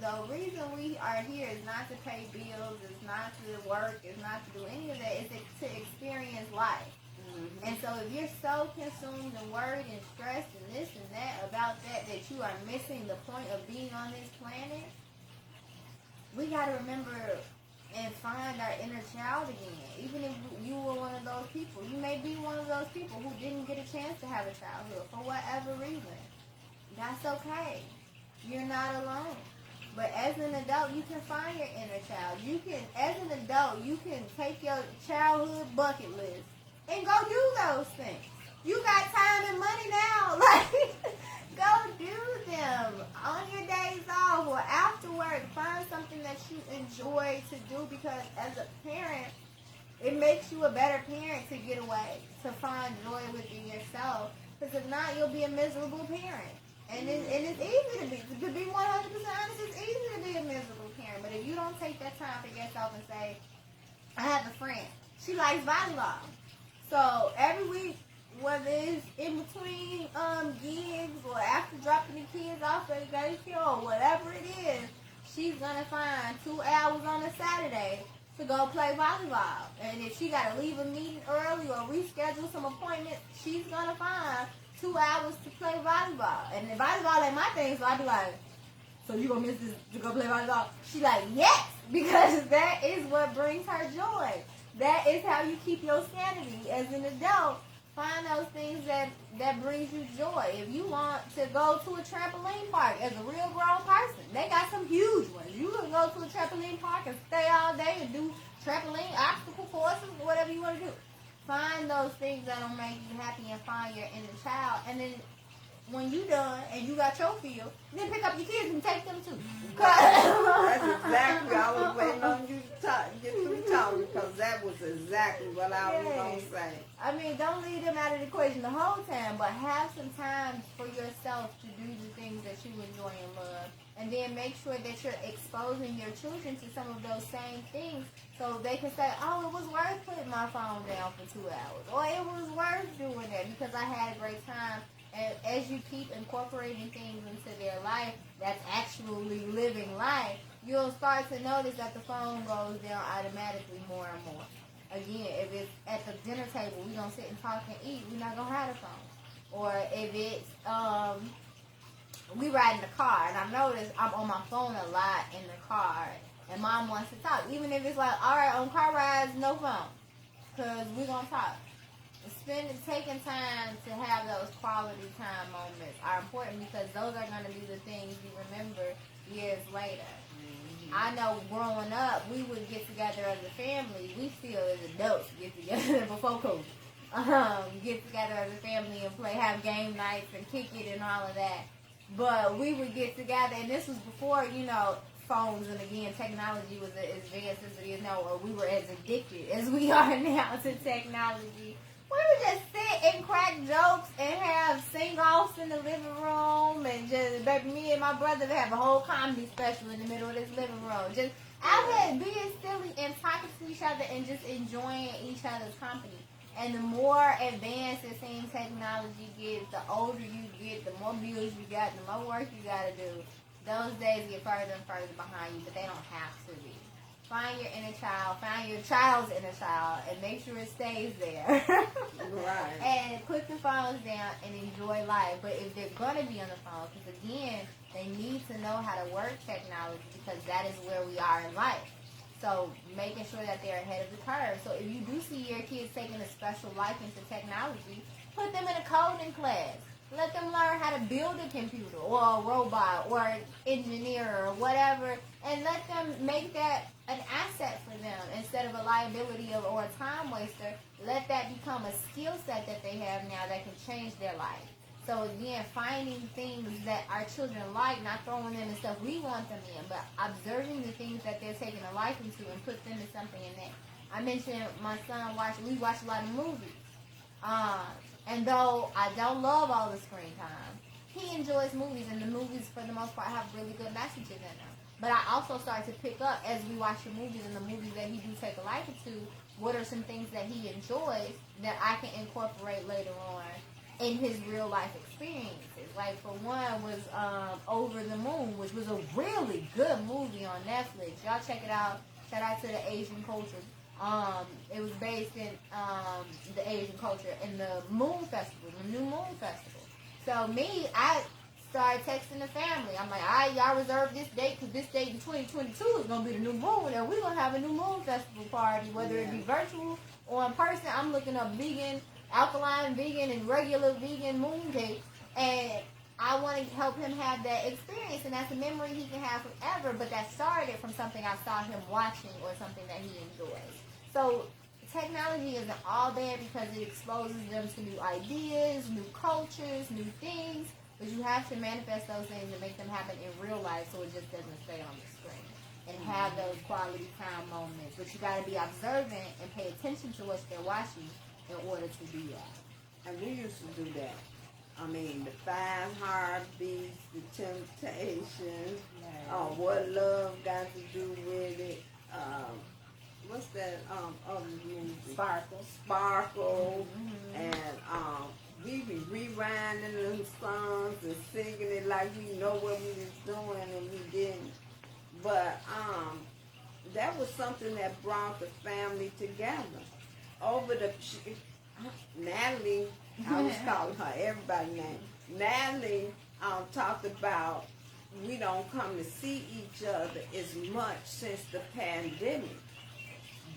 The reason we are here is not to pay bills, is not to work, is not to do any of that, is to experience life. Mm-hmm. And so if you're so consumed and worried and stressed and this and that about that you are missing the point of being on this planet, we got to remember and find our inner child again. Even if you were one of those people, you may be one of those people who didn't get a chance to have a childhood for whatever reason. That's okay. You're not alone. But as an adult, you can find your inner child. As an adult, you can take your childhood bucket list and go do those things. You got time and money now. Go do them on your days off or after work. Find something that you enjoy to do, because as a parent, it makes you a better parent to get away, to find joy within yourself. Because if not, you'll be a miserable parent. And it's easy to be 100% honest, it's easy to be a miserable parent. But if you don't take that time for yourself and say, I have a friend, she likes volleyball. So every week, whether it's in between gigs or after dropping the kids off at the daycare or whatever it is, she's going to find 2 hours on a Saturday to go play volleyball. And if she got to leave a meeting early or reschedule some appointments, she's going to find 2 hours to play volleyball. And the volleyball ain't my thing, so I be like, so you gonna miss this to go play volleyball? She like, yes, because that is what brings her joy. That is how you keep your sanity as an adult. Find those things that brings you joy. If you want to go to a trampoline park as a real grown person, they got some huge ones. You can go to a trampoline park and stay all day and do trampoline, obstacle courses, whatever you want to do. Find those things that'll make you happy and find your inner child. And then when you done and you got your field, then pick up your kids and take them too. That's exactly, I was waiting on you to get through talking, because that was exactly what I was going to say. I mean, don't leave them out of the equation the whole time, but have some time yourself to do the things that you enjoy and love. And then make sure that you're exposing your children to some of those same things so they can say, oh, it was worth putting my phone down for 2 hours. Or it was worth doing that because I had a great time. And as you keep incorporating things into their life that's actually living life, you'll start to notice that the phone goes down automatically more and more. Again, if it's at the dinner table, we're going to sit and talk and eat, we're not going to have the phone. Or if it's, we ride in the car, and I notice I'm on my phone a lot in the car, and Mom wants to talk. Even if it's like, all right, on car rides, no phone, because we're going to talk. Taking time to have those quality time moments are important because those are going to be the things you remember years later. I know growing up, we would get together as a family. We still, as adults, get together before COVID. Get together as a family and have game nights and kick it and all of that. But we would get together, and this was before, phones and, again, technology was as advanced as it is now, or we were as addicted as we are now to technology. We would just sit and crack jokes and have sing-offs in the living room and just, baby, me and my brother would have a whole comedy special in the middle of this living room. Just out there being silly and talking to each other and just enjoying each other's company. And the more advanced it seems technology gets, the older you get, the more bills you got, the more work you got to do. Those days get further and further behind you, but they don't have to be. Find your inner child, find your child's inner child, and make sure it stays there. Right. And put the phones down and enjoy life. But if they're going to be on the phone, because again, they need to know how to work technology because that is where we are in life. So making sure that they're ahead of the curve. So if you do see your kids taking a special liking to technology, put them in a coding class. Let them learn how to build a computer or a robot or an engineer or whatever, and let them make that an asset for them instead of a liability or a time waster. Let that become a skill set that they have now that can change their life. So again, finding things that our children like, not throwing them in stuff we want them in, but observing the things that they're taking a liking to and put them in something in there. I mentioned my son we watch a lot of movies. And though I don't love all the screen time, he enjoys movies, and the movies, for the most part, have really good messages in them. But I also start to pick up, as we watch the movies and the movies that he do take a liking to, what are some things that he enjoys that I can incorporate later on in his real life experiences. Like, for one was Over the Moon, which was a really good movie on Netflix. Y'all check it out. Shout out to the Asian culture. It was based in the Asian culture in the Moon Festival, the New Moon Festival. So I started texting the family. I'm like, all right, y'all reserve this date because this date in 2022 is going to be the new moon, and we're going to have a new Moon Festival party, whether it be virtual or in person. I'm looking up vegan, alkaline vegan, and regular vegan moon cake, and I want to help him have that experience, and that's a memory he can have forever, but that started from something I saw him watching or something that he enjoys. So technology isn't all bad because it exposes them to new ideas, new cultures, new things, but you have to manifest those things and make them happen in real life so it just doesn't stay on the screen. And have those quality time moments. But you got to be observant and pay attention to what they're watching in order to do that. And we used to do that. I mean, the 5 Heartbeats, the Temptations, What Love Got to Do with It. What's that other movie? Sparkle. Mm-hmm. And we be rewinding them songs and singing it like we know what we was doing and we didn't. But that was something that brought the family together. Natalie, I was calling her everybody's name. Natalie talked about we don't come to see each other as much since the pandemic.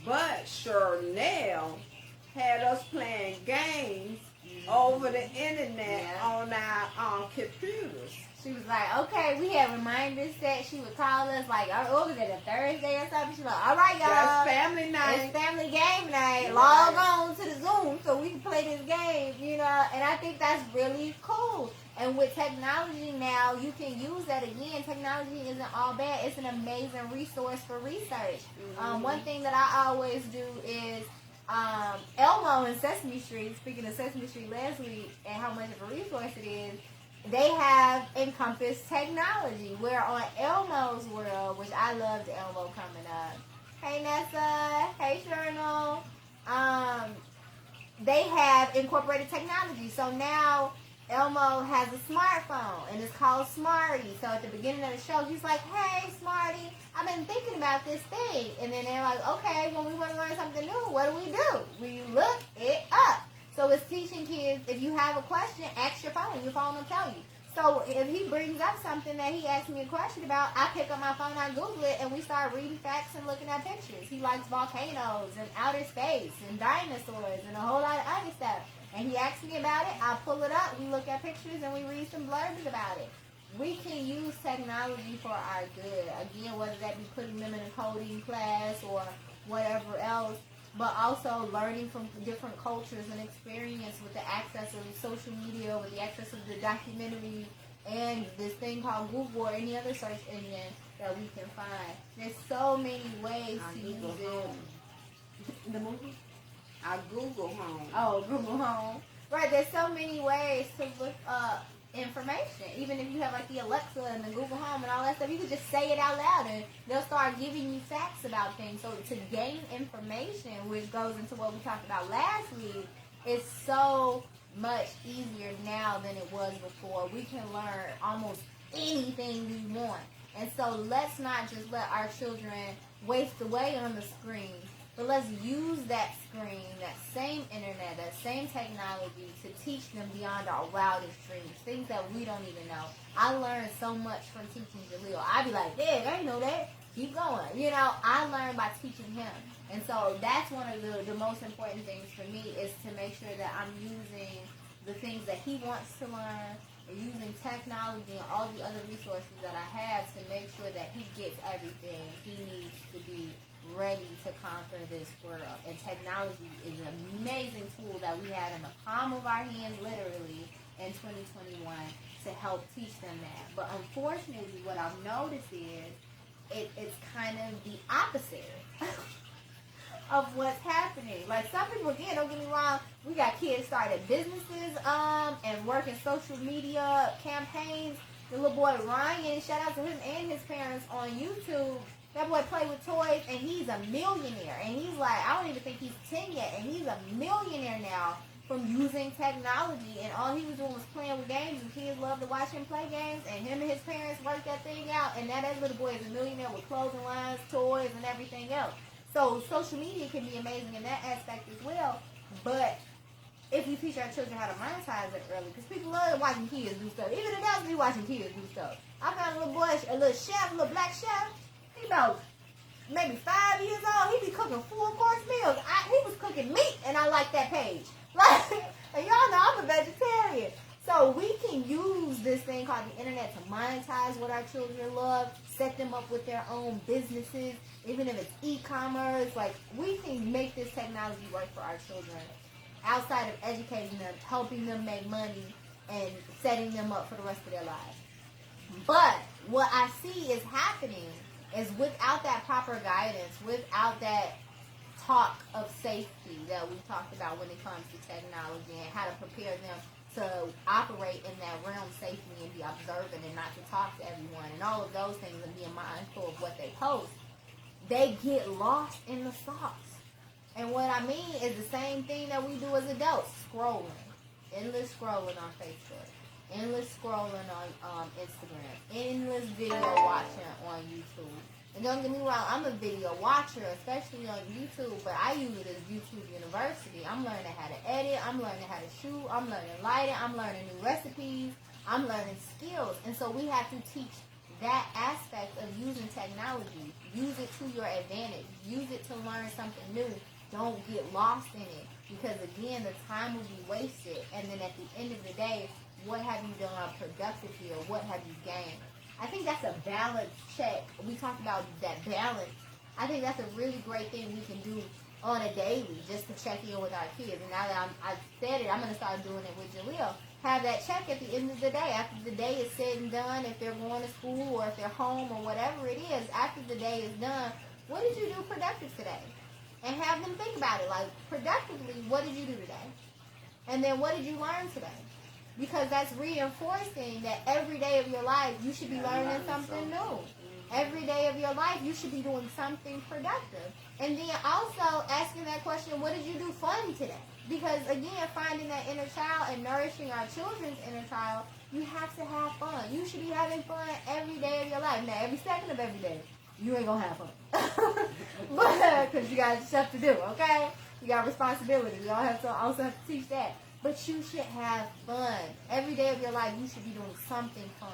But Chanel had us playing games over the internet on our computers. She was like, okay, we had reminders set. She would call us like, oh, was it a Thursday or something? She was like, all right, y'all. That's family night. It's family game night. Right. Log on to the Zoom so we can play this game, and I think that's really cool. And with technology now, you can use that again. Technology isn't all bad. It's an amazing resource for research. Mm-hmm. One thing that I always do is Elmo and Sesame Street, speaking of Sesame Street last week and how much of a resource it is, they have encompassed technology. Where on Elmo's world, which I loved Elmo coming up. Hey Nessa, hey Journal. They have incorporated technology. So now Elmo has a smartphone and it's called Smarty. So at the beginning of the show, he's like, "Hey Smarty, I've been thinking about this thing." And then they're like, "Okay, when we want to learn something new, what do? We look it up." So it's teaching kids, if you have a question, ask your phone. Your phone will tell you. So if he brings up something that he asked me a question about, I pick up my phone, I Google it, and we start reading facts and looking at pictures. He likes volcanoes and outer space and dinosaurs and a whole lot of other stuff. And he asks me about it, I pull it up, we look at pictures, and we read some blurbs about it. We can use technology for our good. Again, whether that be putting them in a coding class or whatever else, but also learning from different cultures and experience with the access of social media, with the access of the documentary, and this thing called Google or any other search engine that we can find. There's so many ways to use it. The movie? I Google Home. Oh, Google Home. Right, there's so many ways to look up information. Even if you have like the Alexa and the Google Home and all that stuff, you can just say it out loud and they'll start giving you facts about things. So to gain information, which goes into what we talked about last week, is so much easier now than it was before. We can learn almost anything we want. And so let's not just let our children waste away on the screen, but let's use that screen, that same internet, that same technology to teach them beyond our wildest dreams, things that we don't even know. I learned so much from teaching Jaleel. I'd be like, "Dad, I didn't know that. Keep going." You know, I learned by teaching him. And so that's one of the most important things for me, is to make sure that I'm using the things that he wants to learn, and using technology and all the other resources that I have to make sure that he gets everything he needs to be ready to conquer this world. And technology is an amazing tool that we have in the palm of our hands, literally, in 2021 to help teach them that. But unfortunately, what I've noticed is it's kind of the opposite of what's happening. Like, some people, again, don't get me wrong, we got kids starting businesses and working social media campaigns. The little boy Ryan, shout out to him and his parents on YouTube. That boy play with toys, and he's a millionaire. And he's like, I don't even think he's 10 yet, and he's a millionaire now from using technology. And all he was doing was playing with games, and kids love to watch him play games, and him and his parents worked that thing out, and now that little boy is a millionaire with clothing lines, toys, and everything else. So social media can be amazing in that aspect as well, but if we teach our children how to monetize it early, because people love watching kids do stuff. Even adults be watching kids do stuff. I found a little boy, a little chef, a little black chef. He about maybe 5 years old. He be cooking full course meals. He was cooking meat, and I like that page. Like, and y'all know I'm a vegetarian. So we can use this thing called the internet to monetize what our children love, set them up with their own businesses, even if it's e-commerce. Like, we can make this technology work for our children outside of educating them, helping them make money, and setting them up for the rest of their lives. But what I see is happening is without that proper guidance, without that talk of safety that we talked about when it comes to technology and how to prepare them to operate in that realm safely and be observant and not to talk to everyone and all of those things and being mindful of what they post, they get lost in the sauce. And what I mean is the same thing that we do as adults, scrolling. Endless scrolling on Facebook. Endless scrolling on Instagram. Endless video watching on YouTube. And don't get me wrong, I'm a video watcher, especially on YouTube, but I use it as YouTube University. I'm learning how to edit. I'm learning how to shoot. I'm learning lighting. I'm learning new recipes. I'm learning skills. And so we have to teach that aspect of using technology. Use it to your advantage. Use it to learn something new. Don't get lost in it, because again, the time will be wasted, and then at the end of the day, what have you done productively, or what have you gained? I think that's a balance check. We talked about that balance. I think that's a really great thing we can do on a daily, just to check in with our kids. And now that I've said it, I'm going to start doing it with Jaleel. Have that check at the end of the day. After the day is said and done, if they're going to school or if they're home or whatever it is, after the day is done, what did you do productive today? And have them think about it. Like, productively, what did you do today? And then what did you learn today? because that's reinforcing that every day of your life you should be learning something new. Every day of your life you should be doing something productive. And then also asking that question, what did you do fun today? Because again, finding that inner child and nourishing our children's inner child, you have to have fun. You should be having fun every day of your life. Now, every second of every day, you ain't gonna have fun. But, because you got stuff to do, okay? You got responsibilities. You also have to teach that. But you should have fun. Every day of your life, you should be doing something fun.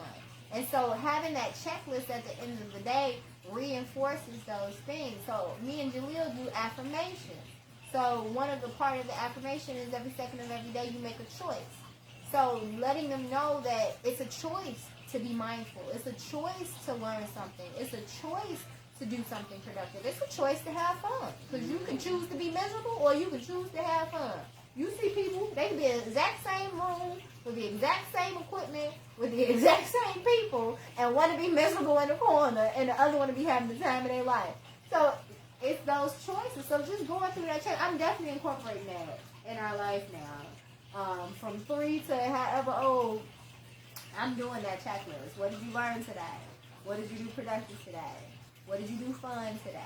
And so having that checklist at the end of the day reinforces those things. So me and Jaleel do affirmations. So one of the part of the affirmation is every second of every day you make a choice. So letting them know that it's a choice to be mindful. It's a choice to learn something. It's a choice to do something productive. It's a choice to have fun. Because you can choose to be miserable or you can choose to have fun. You see people, they can be in the exact same room with the exact same equipment, with the exact same people, and one to be miserable in the corner, and the other one to be having the time of their life. So it's those choices. So just going through that check, I'm definitely incorporating that in our life now. From 3 to however old, I'm doing that checklist. What did you learn today? What did you do productive today? What did you do fun today?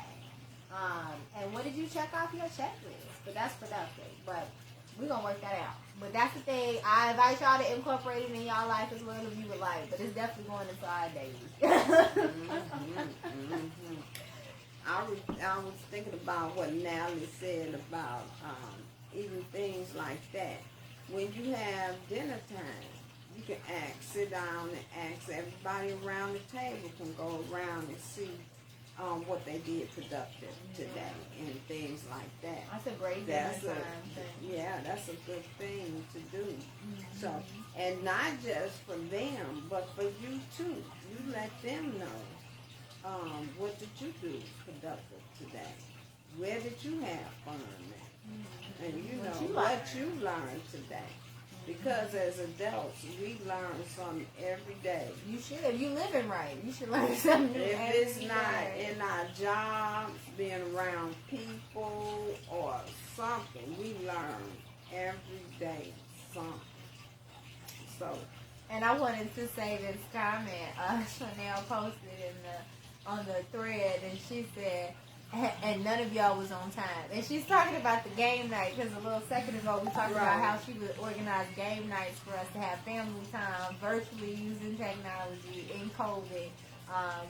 And what did you check off your checklist? But that's productive. But we're going to work that out. But that's the thing. I invite y'all to incorporate it in y'all life as well if you would like. But it's definitely going into our daily. I was thinking about what Natalie said about even things like that. When you have dinner time, you can sit down and ask everybody around the table can go around and see what they did productive today and things like that. That's a great dinner time thing. Yeah, that's a good thing to do. So, and not just for them, but for you too. You let them know, what did you do productive today? Where did you have fun at? And you know what you learned today. Because as adults, we learn something every day. You should. If you living right, you should learn something new if every it's not day. in our jobs, being around people or something, we learn every day something. So, and I wanted to say this comment Chanel posted on the thread, and she said, and none of y'all was on time. And she's talking about the game night, because a little second ago we talked about how she would organize game nights for us to have family time virtually using technology in COVID,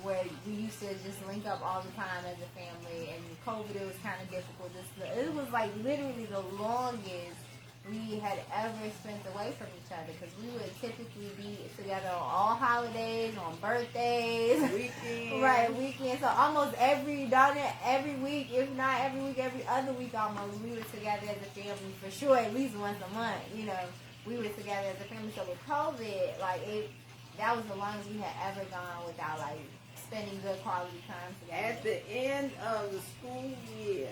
where we used to just link up all the time as a family. And COVID, it was kind of difficult. It was like literally the longest we had ever spent away from each other, because we would typically be together on all holidays, on birthdays, weekends. So almost every week, if not every week, every other week almost, we were together as a family for sure, at least once a month. You know, we were together as a family. So with COVID, that was the longest we had ever gone without spending good quality time together. At the end of the school year,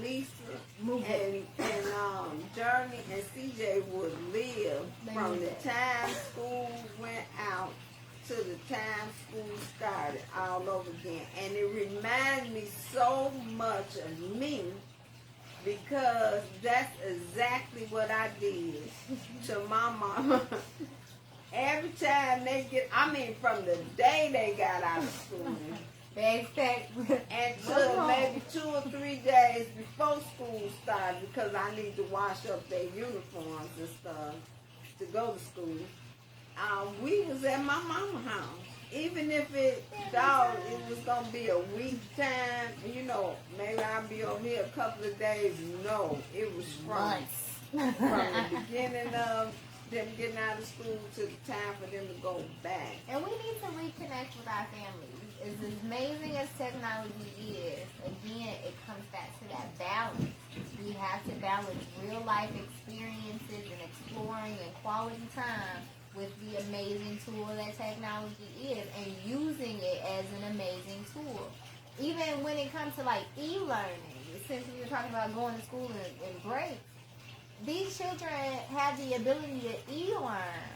Lisa and Journey and CJ would live from the time school went out to the time school started all over again. And it reminds me so much of me, because that's exactly what I did to my mama. Every time from the day they got out of school, they expect until maybe 2 or 3 days before school started, because I need to wash up their uniforms and stuff to go to school. We was at my mama's house. Even if it was going to be a week time, maybe I'll be over here a couple of days. No, it was from the beginning of them getting out of school to the time for them to go back. And we need to reconnect with our families. As amazing as technology is, again, it comes back to that balance. We have to balance real life experiences and exploring and quality time with the amazing tool that technology is, and using it as an amazing tool. Even when it comes to e-learning, since we were talking about going to school and breaks, these children have the ability to e-learn.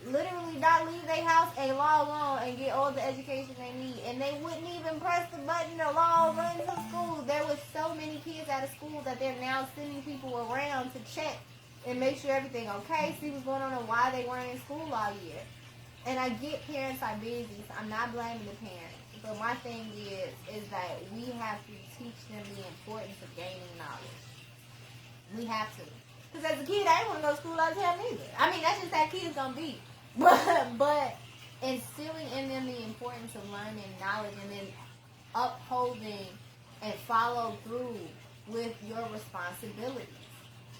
Literally not leave their house and log on and get all the education they need. And they wouldn't even press the button to log on to school. There was so many kids out of school that they're now sending people around to check and make sure everything okay, see what's going on and why they weren't in school all year. And I get parents are busy, so I'm not blaming the parents. But my thing is that we have to teach them the importance of gaining knowledge. We have to. Because as a kid, I didn't want to go to school all the time either. I mean, that's just how kids gonna be. But instilling in them the importance of learning knowledge and then upholding and follow through with your responsibilities.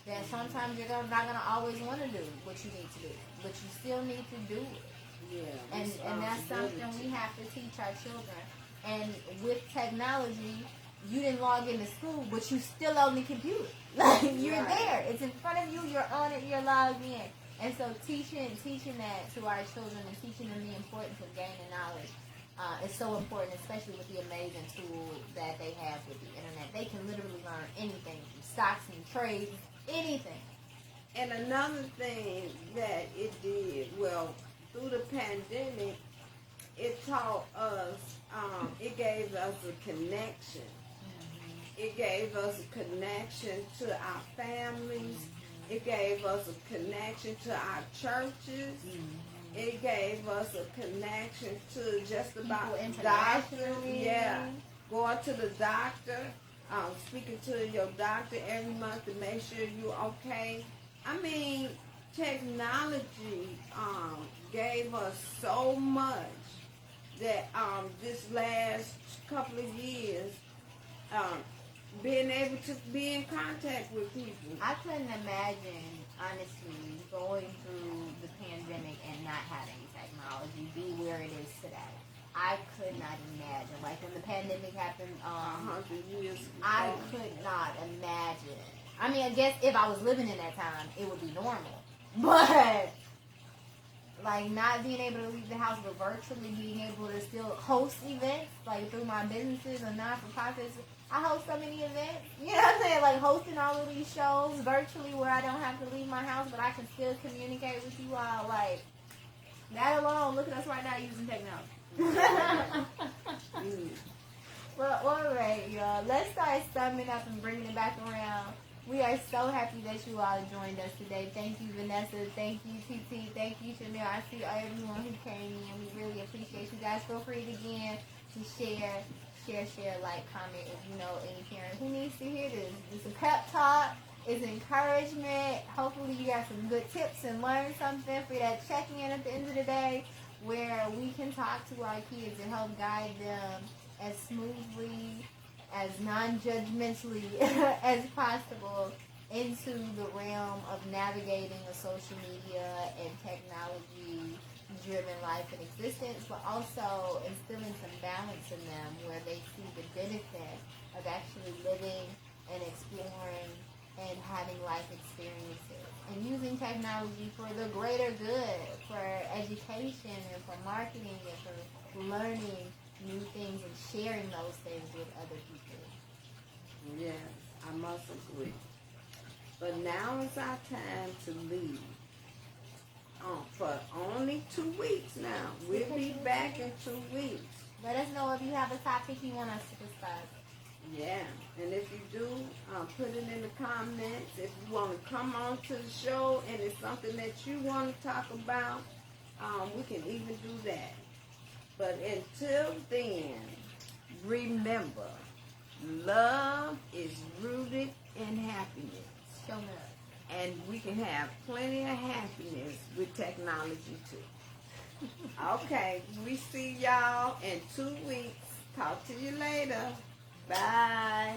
That sometimes you're not gonna always want to do what you need to do, but you still need to do it. Yeah, And that's something we have to teach our children. And with technology, you didn't log into school, but you still on the computer. Like, you're there. It's in front of you. You're on it. You're logged in. And so teaching that to our children and teaching them the importance of gaining knowledge is so important, especially with the amazing tool that they have with the internet. They can literally learn anything from stocks and trades, anything. And another thing that it did, well, through the pandemic, it taught us, it gave us a connection. It gave us a connection to our families. It gave us a connection to our churches. It gave us a connection to just about doctors. Yeah, going to the doctor, speaking to your doctor every month to make sure you're okay. I mean, technology gave us so much that this last couple of years, being able to be in contact with people. I couldn't imagine, honestly, going through the pandemic and not having technology be where it is today. I could not imagine. Like when the pandemic happened, 100 years ago. I could not imagine. I mean, I guess if I was living in that time, it would be normal. But like not being able to leave the house, but virtually being able to still host events, like through my businesses and not-for-profits. I host so many events, you know what I'm saying? Like hosting all of these shows virtually where I don't have to leave my house, but I can still communicate with you all. Like, that alone, look at us right now using technology. Well, all right, y'all. Let's start summing up and bringing it back around. We are so happy that you all joined us today. Thank you, Vanessa. Thank you, TT. Thank you, Chanel. I see everyone who came in. We really appreciate you guys. Feel free again to share, like, comment if you know any parent who needs to hear this. It's a pep talk. It's encouragement. Hopefully you got some good tips and learn something for that check-in at the end of the day where we can talk to our kids and help guide them as smoothly, as non-judgmentally as possible into the realm of navigating a social media and technology-driven life and existence, but also instilling some balance in them where they see the benefit of actually living and exploring and having life experiences and using technology for the greater good, for education and for marketing and for learning new things and sharing those things with other people. Yes, I must agree. But now is our time to leave. For only 2 weeks now. We'll be back in 2 weeks. Let us know if you have a topic you want us to discuss. Yeah, and if you do, put it in the comments. If you want to come on to the show and it's something that you want to talk about, we can even do that. But until then, remember, love is rooted in happiness. Show me. And we can have plenty of happiness with technology too. Okay, we see y'all in 2 weeks. Talk to you later. Bye.